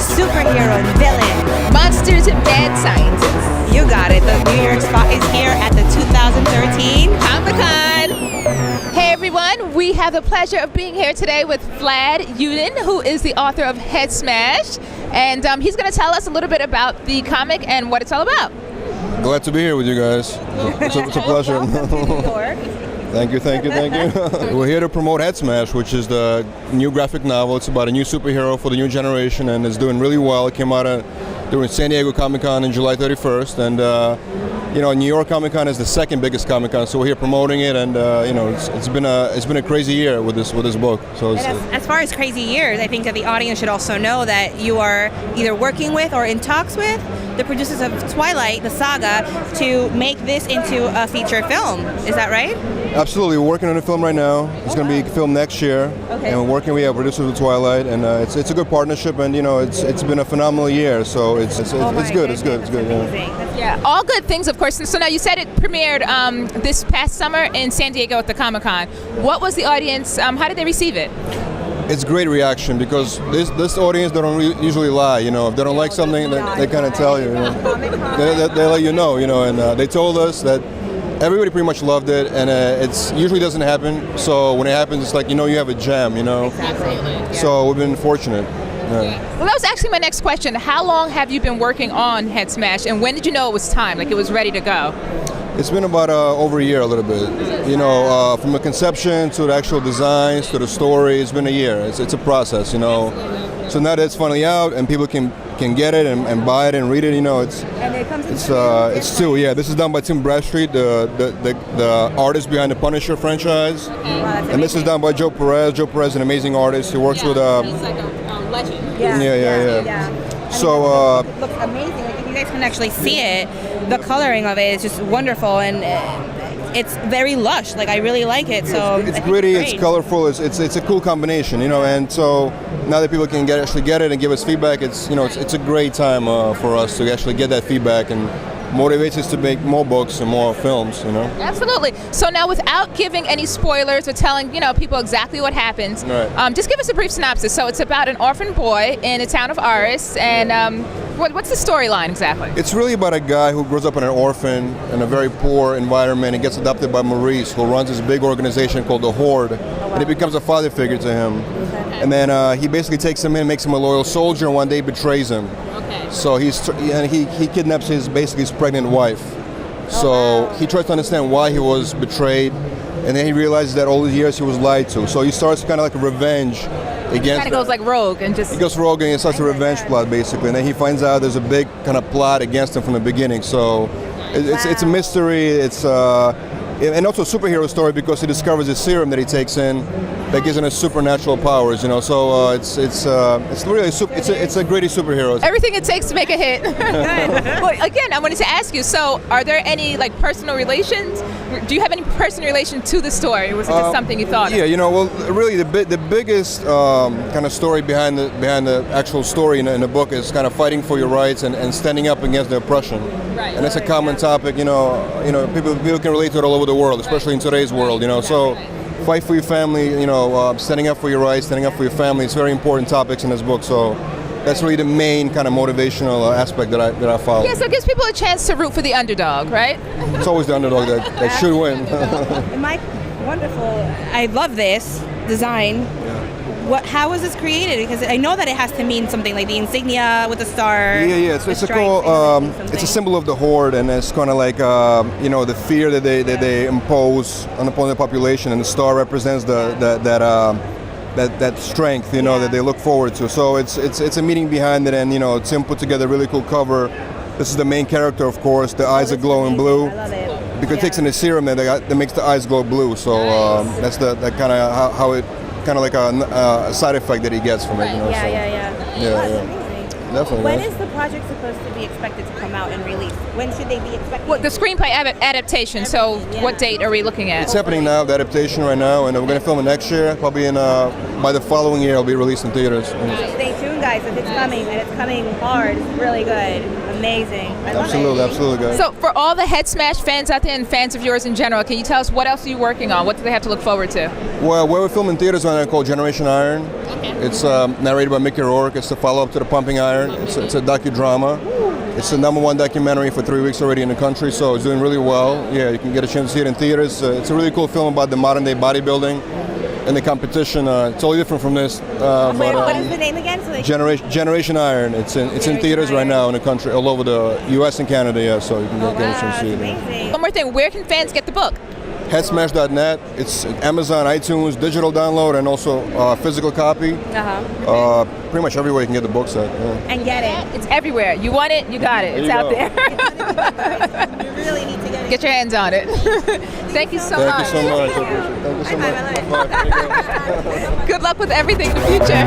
superhero, villain, monsters and mad scientists. you got it. The New York Spot is here at the 2013 Comic-Con. Hey everyone, we have the pleasure of being here today with Vlad Yudin, who is the author of Head Smash, and he's going to tell us a little bit about the comic and what it's all about. Glad to be here with you guys. It's a pleasure. Thank you. We're here to promote Head Smash, which is the new graphic novel. It's about a new superhero for the new generation, and it's doing really well. It came out during San Diego Comic-Con on July 31st, and New York Comic-Con is the second biggest Comic-Con, so we're here promoting it, and it's been a crazy year with this book. So as far as crazy years, I think that the audience should also know that you are either working with or in talks with the producers of Twilight, the saga, to make this into a feature film. Is that right? Absolutely, we're working on a film right now. It's going to be filmed next year, and we're working with producers of Twilight, and it's a good partnership, and it's been a phenomenal year. So it's good. It's good. Yeah, all good things, of course. So now you said it premiered this past summer in San Diego at the Comic-Con. What was the audience? How did they receive it? It's great reaction because this audience, they don't usually lie. If they don't like something, they kind of tell you. They let you know. And they told us that everybody pretty much loved it, and it usually doesn't happen. So when it happens, it's like you have a gem. Absolutely. So we've been fortunate. Yeah. Well, that was actually my next question. How long have you been working on Head Smash, and when did you know it was time, like it was ready to go? It's been about over a year, a little bit. From the conception to the actual designs to the story, it's been a year. It's a process, So now that it's finally out and people can get it and buy it and read it, it's too. Yeah, this is done by Tim Bradstreet, the artist behind the Punisher franchise, and this is done by Joe Perez. Joe Perez is an amazing artist. He works with. He's like a legend. Yeah. So it looks amazing. Like if you guys can actually see it, the coloring of it is just wonderful, and it's very lush. Like I really like it. So it's gritty, it's colorful, it's a cool combination, and so now that people can actually get it and give us feedback, it's a great time for us to actually get that feedback and motivates us to make more books and more films, Absolutely. So now, without giving any spoilers or telling people exactly what happens, right. Just give us a brief synopsis. So it's about an orphan boy in the town of Aris, and what's the storyline exactly? It's really about a guy who grows up in an orphan in a very poor environment and gets adopted by Maurice, who runs this big organization called the Horde, and he becomes a father figure to him. And then he basically takes him in, makes him a loyal soldier, and one day betrays him. So he kidnaps his pregnant wife. So he tries to understand why he was betrayed, and then he realizes that all these years he was lied to. So he starts kind of like a revenge against. He kind of goes like rogue and just. He goes rogue and it starts a revenge plot basically, and then he finds out there's a big kind of plot against him from the beginning. So it's a mystery. It's and also a superhero story because he discovers a serum that he takes in that gives him supernatural powers, So it's really it's a gritty superhero. Everything it takes to make a hit. Well, again, I wanted to ask you. So, are there any personal relations? Do you have any personal relation to the story, or was it just something you thought? Yeah, well, really the biggest kind of story behind the actual story in the book is kind of fighting for your rights and standing up against the oppression. Right. And it's a common topic. People can relate to it all over the world, especially in today's world. So. Fight for your family, standing up for your rights, standing up for your family. It's very important topics in this book. So that's really the main kind of motivational aspect that I follow. Yeah, so it gives people a chance to root for the underdog, right? It's always the underdog that should win. Mike, wonderful. I love this design. How was this created? Because I know that it has to mean something, like the insignia with the star. Yeah. It's a symbol of the Horde, and it's kind of like the fear that they impose on the population, and the star represents that strength, that they look forward to. So it's a meaning behind it, and Tim put together a really cool cover. This is the main character, of course. The eyes are glowing blue. I love it. Because it takes in a serum that makes the eyes glow blue. So that's that kind of how it. Kind of like a side effect that he gets from it, Yeah. Definitely. When is the project supposed to be expected to come out and release? When should they be expecting? Well, the screenplay adaptation. So, what date are we looking at? It's happening now, the adaptation right now, and we're going to film it next year. Probably by the following year, it'll be released in theaters. Stay tuned. guys, if it's coming and it's coming hard, it's really good. Amazing. I love it. Absolutely, guys. So for all the Head Smash fans out there and fans of yours in general, can you tell us what else are you working on? What do they have to look forward to? Well, we're filming theaters right now called Generation Iron. It's narrated by Mickey Rourke. It's the follow-up to The Pumping Iron. It's a docudrama. It's the #1 documentary for 3 weeks already in the country, so it's doing really well. Yeah, you can get a chance to see it in theaters. It's a really cool film about the modern-day bodybuilding and the competition. It's totally different from this. What is the name again? So Generation Iron. It's in theaters right now in the country, all over the U.S. and Canada. Yeah, so you can get a chance to see it. Amazing. One more thing, where can fans get the book? Headsmash.net. It's Amazon, iTunes, digital download, and also physical copy. Pretty much everywhere you can get the books at. Yeah. And get it. It's everywhere. You want it, you got it. It's out there. You really need to get it. Get your hands on it. Thank you so Thank much. you so much. I appreciate it. Thank you so much. I love it. Good luck with everything in the future.